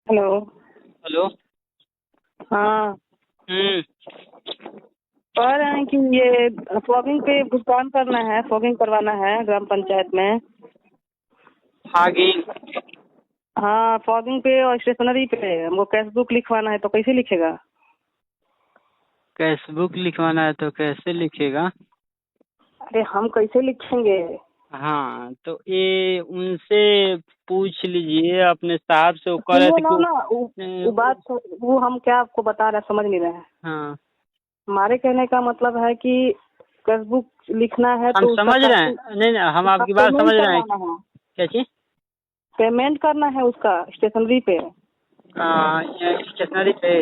Hello. Hello. हाँ, हम्म। कह रहे हैं कि ये फॉगिंग पे भुगतान करना है, फॉगिंग करवाना है ग्राम पंचायत में। आगे। हाँ, फॉगिंग पे और स्टेशनरी पे हमको कैश बुक लिखवाना है, तो कैसे लिखेगा? कैश बुक लिखवाना है तो कैसे लिखेगा? अरे हम कैसे लिखेंगे? हाँ, तो ये उनसे पूछ लीजिए अपने साहब से। वो कह रहे सुनिए थे कि ना, वो बात वो हम क्या आपको बता रहे हैं, समझ नहीं रहे हैं। हाँ, हमारे कहने का मतलब है कि कैश बुक लिखना है हम तो उसका समझ रहे कापी, हैं। नहीं नहीं, हम उसका आपकी बात समझ पेमेंट रहे हैं। करवाना है। क्या चीज? पेमेंट करना है उसका स्टेशनरी पे। स्टेशनरी पे।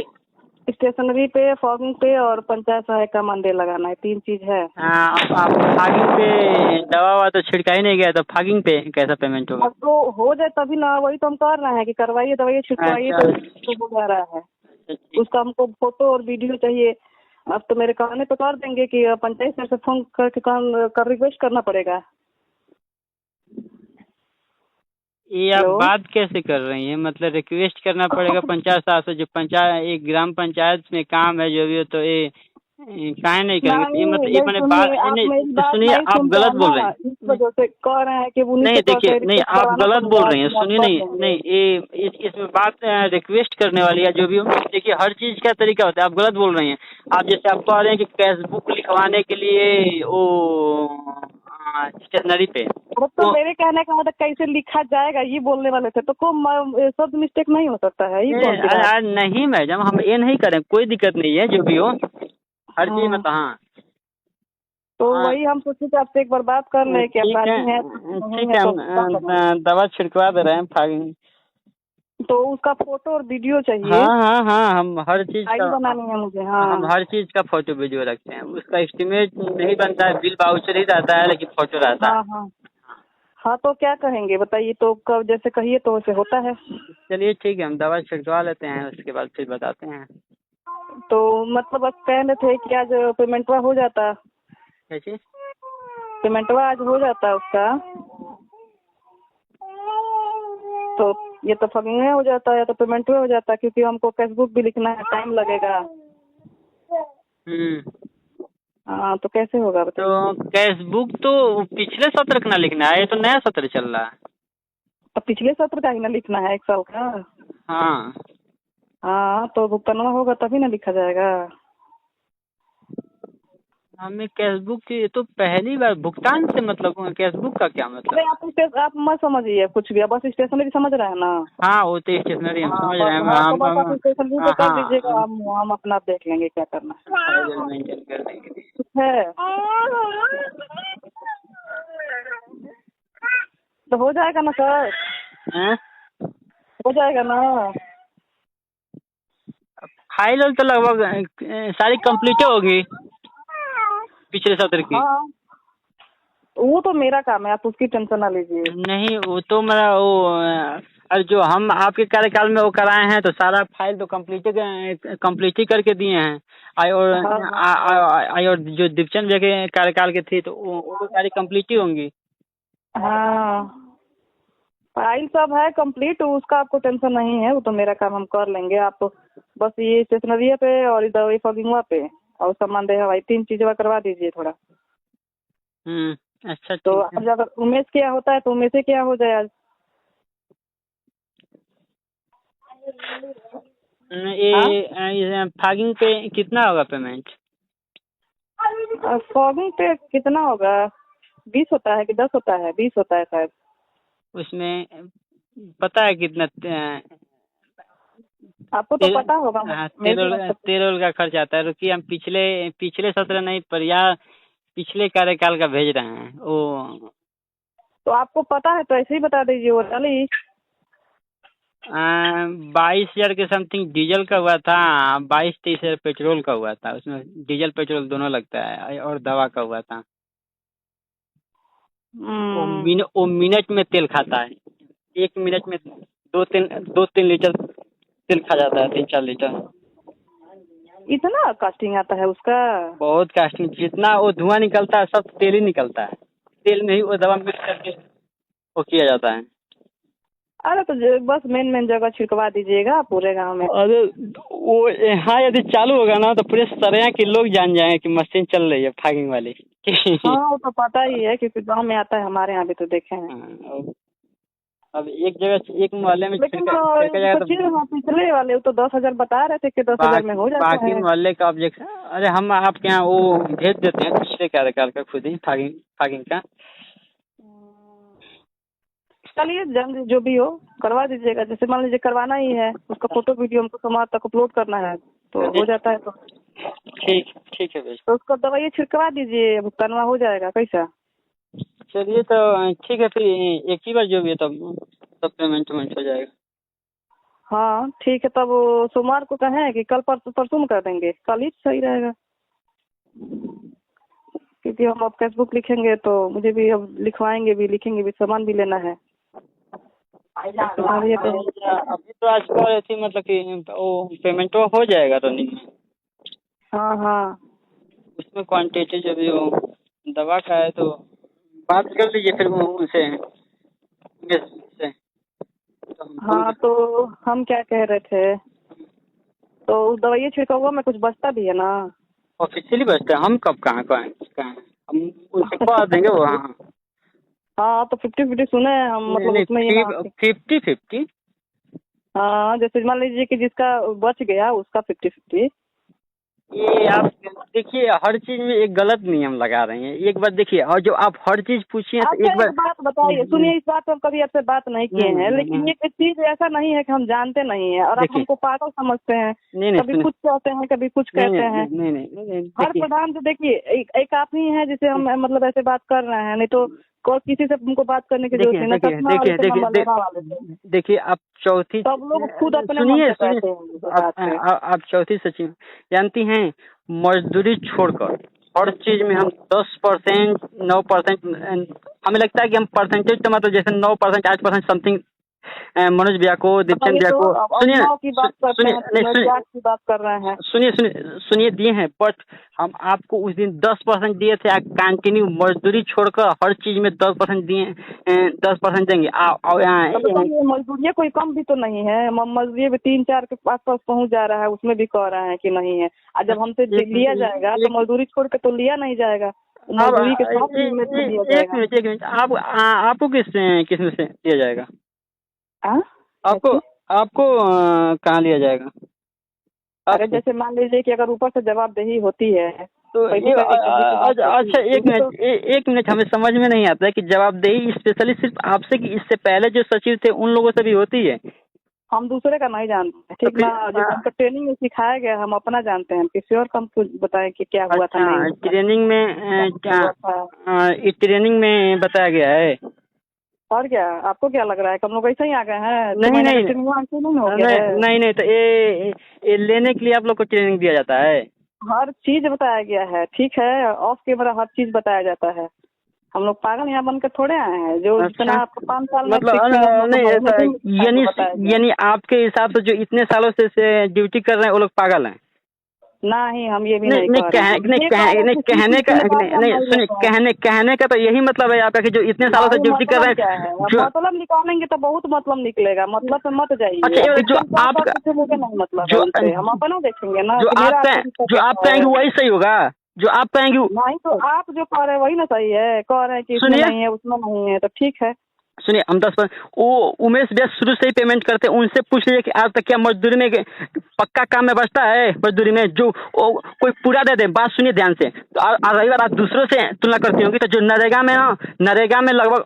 स्टेशनरी पे, फॉगिंग पे और पंचायत सहायक का मानदेय लगाना है, 3 चीज है। हाँ, आप फागिंग पे दवा हुआ तो छिड़का ही नहीं गया, तो फागिंग पे कैसा पेमेंट होगा? अब तो हो जाए तभी ना, वही तो हम कर रहे हैं कि करवाइए, दवाइए, छिड़कवाइए, अच्छा तो हो जा रहा है। ठीक। उसका हमको फोटो और वीडियो चाहिए। अब तो मेरे कहने पे कर देंगे कि पंचायत सर से फोन करके कर रिक्वेस्ट करना पड़ेगा। ये आप हेलो। बात कैसे कर रही हैं? मतलब रिक्वेस्ट करना पड़ेगा पंचायत साहब से? जो पंचायत, एक ग्राम पंचायत में काम है जो भी हो, तो ये काहे नहीं करेंगे? तो ये नहीं मतलब ये नहीं, मैंने बात सुनिए, आप नहीं, मेरी तो बात सुनिए, नहीं आप सुनते हैं गलत बोल रहे ना, इस हैं। वजह से कह रहे हैं कि उन्हीं नहीं से कह देखिए, के नहीं रिक्वेस्ट आप करवाना गलत बोल पड़ेगा रही हैं। कि आप सुनिए, कर नहीं देंगे। नहीं, ये इसमें बात रिक्वेस्ट करने वाली है जो भी हो। देखिए, हर चीज़ का तरीका होता है। आप गलत बोल रही हैं। आप जैसे आप कह रहे हैं कि कैश बुक लिखवाने के लिए वो स्टेशनरी पे अब तो वो मेरे कहने का मतलब कैसे लिखा जाएगा ये बोलने वाले थे, तो कोई शब्द मिस्टेक नहीं हो सकता है, ये कौन सी बात? नहीं मैडम, हम ये नहीं करें, कोई दिक्कत नहीं है जो भी हो। हर चीज़ में हाँ, तो हाँ। तो हाँ, वही हम सोचे कि आपसे एक बार बात कर ले कि ठीक है। अपराधी है नहीं ठीक है, है, तो हम क्या करेंगे? दवा छिड़कवा दे रहे हैं फागिंग। तो उसका फोटो और वीडियो चाहिए। हाँ हाँ हाँ, हम हर चीज़ फाइल का बनानी है मुझे। हम हाँ। हर चीज़ का फोटो वीडियो रखते हैं। उसका एस्टीमेट नहीं बनता है, बिल बाउचर ही रहता है, लेकिन फोटो रहता है। हाँ हाँ। हाँ, तो क्या कहेंगे बताइए, तो कब जैसे कहिए तो वैसे होता है। चलिए ठीक है, हम दवा छिड़कवा लेते हैं, उसके बाद फिर बताते हैं। तो मतलब आप कह रहे थे कि आज पेमेंटवा हो जाता, कैसे? पेमेंटवा आज हो जाता उसका, तो ये तो फगिंग हो जाता है, या तो पेमेंट हो जाता, क्योंकि हमको फेसबुक भी लिखना है, टाइम लगेगा। हम्म। हाँ, तो कैसे होगा तो बताइए? कैश बुक तो पिछले सत्र का ना लिखना है, ये तो नया सत्र चल रहा है। तो पिछले सत्र का ही ना लिखना है, 1 साल का। हाँ, हाँ, तो भुगतान होगा तभी ना लिखा जाएगा। हमें कैश बुक की तो पहली बार भुगतान से मतलब, कैश बुक का क्या अरे मतलब? आप मत समझिए कुछ भी, बस स्टेशनरी समझ रहे हैं ना। हाँ, वो तो स्टेशनरी हम हाँ समझ रहे बस, हैं। हाँ तो बस आप स्टेशनरी पे कर दीजिएगा, हाँ, हम अपना देख लेंगे क्या करना है। फाइल मेंटेन कर देंगे। ठीक है, तो हो जाएगा ना सर? हैं? हो जाएगा ना? फाइल तो लगभग सारी कंप्लीट होगी पिछले सत्र की। हाँ, वो तो मेरा काम है, आप उसकी टेंशन ना लीजिए। नहीं, वो तो मेरा वो और जो हम आपके कार्यकाल में वो कराए हैं, तो सारा फाइल तो कंप्लीट ही करके दिए हैं। आई और हाँ हाँ आई और जो दीपचंद भैया के कार्यकाल के थी, तो वो तो सारी कंप्लीट ही होंगी। हाँ, फाइल सब है कंप्लीट, उसका आपको टेंशन नहीं है, वो तो मेरा काम, हम कर लेंगे। आप बस ये स्टेशनरी पे और इधर फॉगिंगवा पे और सामान दे हवाई 3 चीजें करवा दीजिए थोड़ा। अच्छा तो ठीक है। अब अगर उमेश क्या होता है तो उमेश से क्या हो जाए आज? हाँ, ये फागिंग पे कितना होगा पेमेंट? फॉगिंग पे कितना होगा? 20 होता है कि 10 होता है? 20 होता है शायद। उसमें पता है कितना आपको तो पता होगा, मेरे को नहीं पता। तेल ओल का खर्च आता है? रुकिए, हम पिछले पिछले सत्र नहीं पर या पिछले कार्यकाल का भेज रहे हैं वो। तो आपको पता है तो ऐसे ही बता दीजिए, वो डाली। 22,000 के समथिंग डीजल का हुआ था। 22-23,000 पेट्रोल का हुआ था। उसमें डीजल पेट्रोल दोनों लगता है, और दवा का हुआ था। वो मिनट में तेल खाता है। 1 मिनट में 2-3 लीटर तेल खा जाता है, 3-4 लीटर। इतना कास्टिंग आता है उसका? बहुत कास्टिंग, जितना वो धुआं निकलता है सब तेल ही निकलता है। तेल में ही वो दवा मिक्स करके वो किया जाता है। अरे तो बस मेन मेन जगह छिड़कवा दीजिएगा पूरे गांव में। अरे वो यहाँ यदि चालू होगा ना तो पूरे सरेया के लोग जान जाएंगे कि मशीन चल रही है फॉगिंग वाली। हाँ वो तो पता ही है क्योंकि गांव में आता है, हमारे यहाँ भी तो देखे हैं। हाँ, अब एक जगह एक मोहल्ले में लेकिन छिड़का जाएगा तो पिछले वाले वो तो 10,000 बता रहे थे कि 10,000 में हो जाता बाकी है। मोहल्ले का ऑब्जेक्शन, अरे हम आपके यहाँ वो भेज देते हैं पिछले कार्यकाल का खुद ही फॉगिंग का। चलिए जल्द जो भी हो करवा दीजिएगा। जैसे मान लीजिए करवाना ही है, उसका फोटो वीडियो हमको समाज तक अपलोड करना है तो हो जाता है। तो ठीक है भाई, तो उसका दवाई छिड़कवा दीजिए, भुगतानवा हो जाएगा कैसा। चलिए तो ठीक है, फिर एक ही बार जो भी है तब पेमेंट हो जाएगा। हाँ ठीक है, तब सोमवार को कहें कि कल परसों में कर देंगे, कल ही सही रहेगा क्योंकि हम अब फेसबुक लिखेंगे तो मुझे भी अब लिखवाएंगे भी, लिखेंगे भी, सामान भी लेना है। अभी तो आज कह रहे थे मतलब कि वो पेमेंट हो जाएगा रनिंग में। हाँ हाँ उसमें क्वांटिटी जो भी हो दवा का है तो बात कर लीजिए फिर उनसे से। हाँ तो हम क्या कह रहे थे, तो उस दवाई छिड़का हुआ में कुछ बचता भी है ना। ऑफिशियली बचता है, हम कब कहाँ हम उनसे कह देंगे वो। हाँ हाँ तो 50-50 सुने हैं हम, मतलब उसमें ही ना 50-50। हाँ जैसे मान लीजिए कि जिसका बच गया उसका 50-50। ये आप देखिए हर चीज में एक गलत नियम लगा रहे हैं। एक बार देखिए, और जो आप हर चीज पूछिए तो एक बार बात बताइए, सुनिए, इस बात पर हम कभी आपसे बात नहीं किए हैं, लेकिन ये चीज ऐसा नहीं है कि हम जानते नहीं है और आप हमको पागल समझते हैं। कभी कुछ कहते हैं कभी कुछ कहते हैं। नहीं हर प्रधान से देखिए एक आप ही है जिसे हम मतलब ऐसे बात कर रहे हैं, नहीं तो किसी से हमको बात करने की जरूरत नहीं। देखिए आप चौथी, सब लोग खुद अपने आप चौथी सचिव जानती हैं, मजदूरी छोड़कर हर चीज में हम 10%, 9%, हमें लगता है कि हम परसेंटेज तो मतलब जैसे 9%, 8% समथिंग मनोज भैया को, दीपचंद भैया को, सुनिए दिए हैं, बट हम आपको उस दिन 10% दिए थे। कंटिन्यू मजदूरी छोड़कर हर चीज में 10% दिए, 10% देंगे। मजदूरी कोई कम भी तो नहीं है, मजदूरी भी 3-4 के आसपास पहुंच जा रहा है, उसमें भी कह रहे हैं कि नहीं है। और जब हमसे लिया जाएगा तो मजदूरी छोड़ के तो लिया नहीं जाएगा, मजदूरी के साथ एक मिनट आपको किस में से दिया जाएगा? आपको कहाँ लिया जाएगा? अरे जैसे मान लीजिए कि अगर ऊपर से जवाबदेही होती है तो अच्छा एक मिनट हमें समझ में नहीं आता है कि जवाबदेही स्पेशली सिर्फ आपसे कि इससे पहले जो सचिव थे उन लोगों से भी होती है। हम दूसरे का नहीं जानते, ठीक ना। जो हमको ट्रेनिंग में सिखाया गया हम अपना जानते हैं, किसी और का हमको बताएं कि क्या हुआ था। नहीं ट्रेनिंग में ट्रेनिंग में बताया गया है। और क्या आपको क्या लग रहा है हम लोग ऐसे ही आ गए हैं? नहीं तो ये लेने के लिए आप लोग को ट्रेनिंग दिया जाता है। हर चीज बताया गया है, ठीक है, ऑफ कैमरा हर चीज बताया जाता है। हम लोग पागल यहाँ बनकर थोड़े आए हैं जो जितना आपको 5 साल मतलब यानी आपके हिसाब से जो इतने सालों से ड्यूटी कर रहे हैं वो लोग पागल हैं? नहीं हम ये भी नहीं कहने का तो यही मतलब है आपका कि जो इतने सालों से ड्यूटी कर रहे हैं। मतलब निकालेंगे तो बहुत मतलब निकलेगा, मतलब से मत जाइए। अच्छा जो आप मतलब हम अपना देखेंगे ना, जो आप कहेंगे वही सही होगा, जो आप कहेंगे नहीं तो आप जो कह रहे हैं वही ना सही है। कह रहे हैं कि इसमें नहीं है उसमें नहीं है तो ठीक है। सुनिए हम 10% वो उमेश भैया शुरू से ही पेमेंट करते हैं, उनसे पूछ लीजिए कि आज तक क्या मजदूरी में पक्का काम में बचता है? मजदूरी में जो कोई पूरा दे दे। बात सुनिए ध्यान से। तो रही बार आप दूसरों से तुलना करती होंगी तो जो नरेगा में लगभग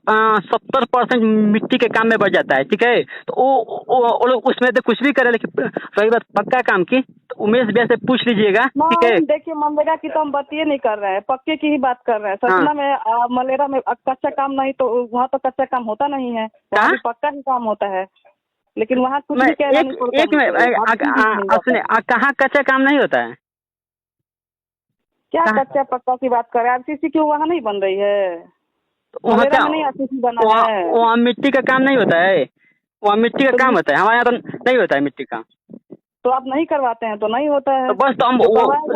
70% मिट्टी के काम में बच जाता है, ठीक है। तो वो लोग उसमें तो कुछ भी करे, लेकिन रही बात पक्का काम की तो उमेश भैया से पूछ लीजिएगा, ठीक है। देखिए मनरेगा की तो हम बात ये नहीं कर रहे हैं, पक्के की ही बात कर रहे हैं। सतना में मलेरा में कच्चा काम नहीं, तो वहाँ तो कच्चा काम होता नहीं है, वहाँ पक्का ही काम होता है। लेकिन वहाँ कुछ भी कहना नहीं। एक मिनट कहाँ कच्चा काम नहीं होता है? क्या कच्चा पक्का की बात कर रहे हैं? आरसीसी क्यों वहाँ नहीं बन रही है? मलेरा में नहीं आरसीसी बना है। वहाँ मिट्टी का काम नहीं होता है, वहाँ मिट्टी का काम होता है, हमारे यहाँ तो नहीं होता है मिट्टी का। तो आप नहीं करवाते हैं तो नहीं होता है। तो बस तो हम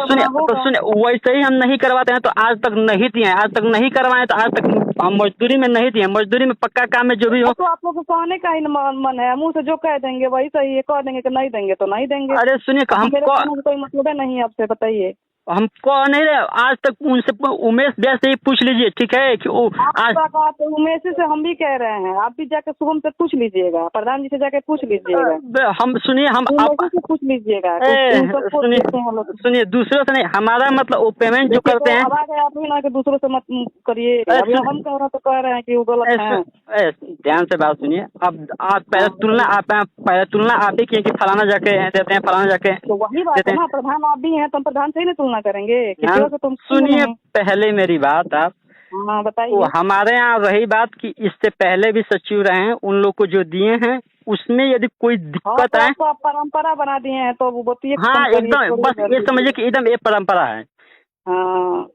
सुनिए वैसे ही हम नहीं करवाते हैं तो आज तक नहीं दिए हैं, आज तक नहीं करवाए तो आज तक हम मजदूरी में नहीं दिए, मजदूरी में पक्का काम में जो भी हो। तो आप लोग को कहने का ही मन है, मुंह से जो कह देंगे वही सही है, कह देंगे कि नहीं देंगे तो नहीं देंगे। अरे सुनिए, मेरे कहने का कोई मतलब है नहीं आपसे, बताइए। हम कह नहीं रहे, आज तक उनसे उमेश भैया से ही पूछ लीजिए, ठीक है कि वो आज उमेश से हम भी कह रहे हैं, आप भी जाके शुभम से पूछ लीजिएगा, प्रधान जी से जाके पूछ लीजिएगा। हम सुनिए, हम से पूछ लीजिएगा। सुनिए, दूसरों से नहीं, हमारा मतलब वो पेमेंट जो करते हैं। आप भी ना कि दूसरों से मत करिए, अभी हम कह रहे तो कह रहे हैं कि वो गलत है। ध्यान से बात सुनिए, अब आप पहले तुलना आप ही किए कि फलाना जाके देते हैं, फलाना जाके, तो वही बात है ना, प्रधान आप भी हैं तो हम प्रधान से ही नहीं तुलना करेंगे। तुम सुनिए पहले मेरी बात, आप बताइए। हमारे यहाँ रही बात कि इससे पहले भी सचिव रहे हैं, उन लोग को जो दिए हैं उसमें यदि कोई दिक्कत है तो आप परंपरा बना दिए हैं तो वो बताइए। हाँ एकदम, बस ये समझिए कि एकदम ये परंपरा है। हाँ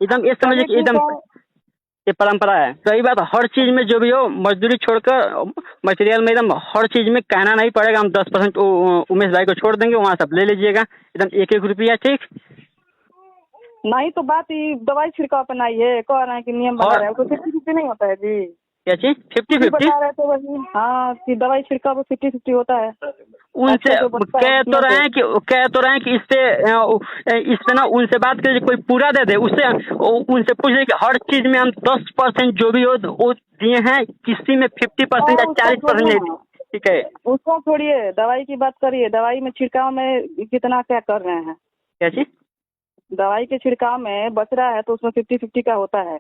एकदम ये समझिए कि एकदम ये परंपरा है। रही बात हर चीज में जो भी हो, मजदूरी छोड़कर मटेरियल में एकदम हर चीज में कहना नहीं पड़ेगा। हम 10% उमेश भाई को छोड़ देंगे, वहाँ सब ले लीजिएगा एकदम 1-1 रुपया, ठीक नहीं। तो बात ये दवाई छिड़काव पे नहीं है, कह रहे हैं कि नियम बना रहे हैं, 50-50 नहीं होता है जी। क्या चीज 50-50 बता रहे थे वही। हाँ कि दवाई छिड़काव 50-50 होता है। उनसे कह तो रहे हैं कि इससे ना उनसे बात करिए, कोई पूरा दे दे, उससे उनसे पूछ रहे कि हर चीज में हम 10% जो भी हो वो दिए हैं, किसी में 50% या 40% नहीं दिए, ठीक है। उसको छोड़िए, दवाई की बात करिए। दवाई में छिड़काव में कितना क्या कर रहे हैं? क्या चीज? दवाई के छिड़काव में बच रहा है तो उसमें 50-50 का होता है।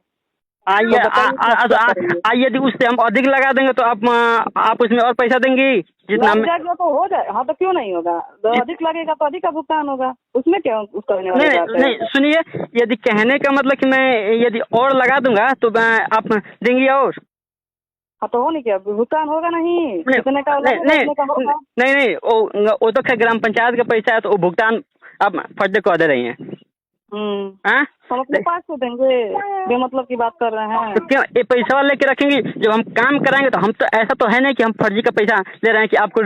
यदि उससे हम अधिक लगा देंगे तो आप उसमें और पैसा देंगी जितना तो हो जाए। हाँ तो क्यों नहीं होगा, अधिक लगेगा तो अधिक का भुगतान होगा, उसमें क्या उसका नहीं। सुनिए, यदि कहने का मतलब कि मैं यदि और लगा दूंगा तो आप देंगी और। हाँ तो हो नहीं, क्या भुगतान होगा नहीं कितने का? नहीं, वो तो खैर ग्राम पंचायत का पैसा है तो वो भुगतान आप फर्ज कह दे रही हैं। हम अपने पास तो देंगे, बेमतलब की बात कर रहे हैं। तो क्यों ये पैसा लेके रखेंगे? जब हम काम कराएंगे तो हम तो ऐसा तो है नहीं कि हम फर्जी का पैसा ले रहे हैं कि आपको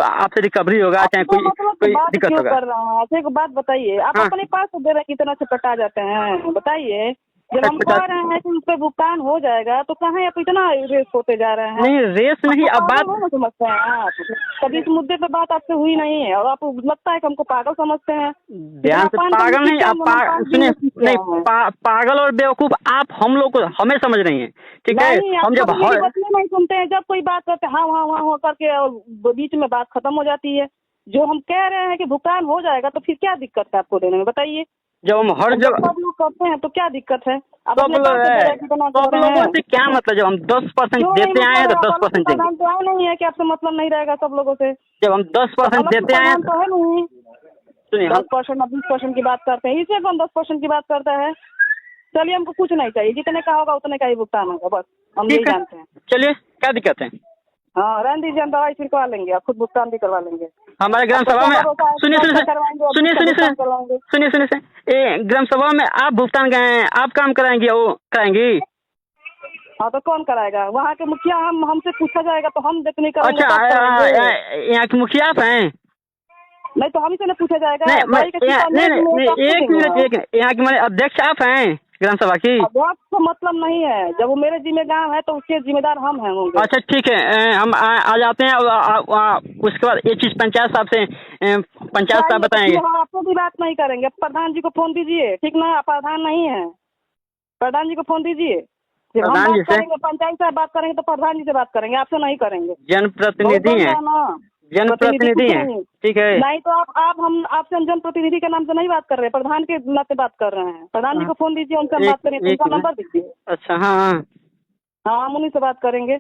आपसे रिकवरी होगा चाहे कोई दिक्कत होगा। कर रहा है ऐसे बात बताइए। आप अपने पास तो दे रहे हैं, कितना से कटा जाते हैं बताइए। जब हम कह रहे हैं कि उस पर भुगतान हो जाएगा तो कहाँ आप इतना रेस होते जा रहे हैं? नहीं रेस नहीं, अब बात समझते हैं आप। कभी इस मुद्दे पे बात आपसे हुई नहीं है और आप लगता है कि हमको पागल समझते हैं। ध्यान से, पागल नहीं, आप सुनिए, नहीं पागल और बेवकूफ आप हम लोग को हमें समझ रही हैं, ठीक है। हम जब नहीं सुनते हैं, जब कोई बात करते हैं हाँ करके और बीच में बात खत्म हो जाती है। जो हम कह रहे हैं कि भुगतान हो जाएगा तो फिर क्या दिक्कत है आपको देने में, बताइए। जब हम हर जगह सब लोग करते हैं तो क्या दिक्कत है? सब लोगों से क्या मतलब? जब हम 10% देते आए हैं तो 10% देंगे। नहीं है कि आपसे मतलब नहीं रहेगा सब लोगों से। जब हम 10% देते आए तो है नहीं। सुनिए, 10% 20% की बात करते हैं, इसे कौन 10% की बात करता है? चलिए, हमको कुछ नहीं चाहिए, जितने का होगा उतने का ही भुगतान होगा, बस हम नहीं जानते हैं। चलिए, क्या दिक्कत है? हाँ रहने दीजिए, हम दवाई छिड़कवा लेंगे, आप खुद भुगतान भी करवा लेंगे हमारे ग्राम सभा में। सुनिए, ग्राम सभा में आप भुगतान गए, आप काम कराएंगे, वो कराएंगी? हाँ तो कौन कराएगा? वहाँ के मुखिया हमसे पूछा जाएगा तो हम देखने का। अच्छा, यहाँ के मुखिया आप हैं? नहीं तो हम से नहीं पूछा जाएगा। नहीं, एक मिनट, यहाँ के अध्यक्ष आप हैं ग्राम सभा की? अध्यक्ष मतलब नहीं है, जब वो मेरे जिम्मेदार है तो उसके जिम्मेदार हम हैं होंगे। अच्छा ठीक है, हम आ जाते हैं। उसके बाद ये चीज पंचायत साहब से पंचायत साहब बताएंगे। आपको भी बात नहीं करेंगे, प्रधान जी को फोन दीजिए, ठीक ना? प्रधान नहीं है, प्रधान जी को फोन दीजिए। प्रधान जी से पंचायत से बात करेंगे तो प्रधान जी से बात करेंगे, आपसे नहीं करेंगे। जनप्रतिनिधि हैं, जनप्रतिनिधि हैं, ठीक है। नहीं तो हम आपसे हम जनप्रतिनिधि के नाम से नहीं बात कर रहे, प्रधान के नाते बात कर रहे हैं। प्रधान जी को फोन दीजिए, उनसे बात करेंगे, उनका नंबर दीजिए। अच्छा हाँ, हम उन्हीं से बात करेंगे।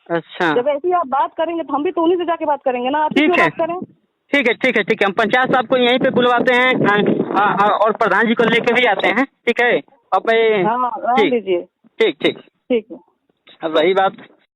अच्छा, जब ऐसी आप बात करेंगे तो हम भी तो उन्हीं से जाके बात करेंगे ना। आप ठीक है, करें। ठीक है, हम पंचायत साहब को यहीं पे बुलवाते हैं और प्रधान जी को लेके भी आते हैं, ठीक है। अब हाँ दीजिए। ठीक है। अब रही बात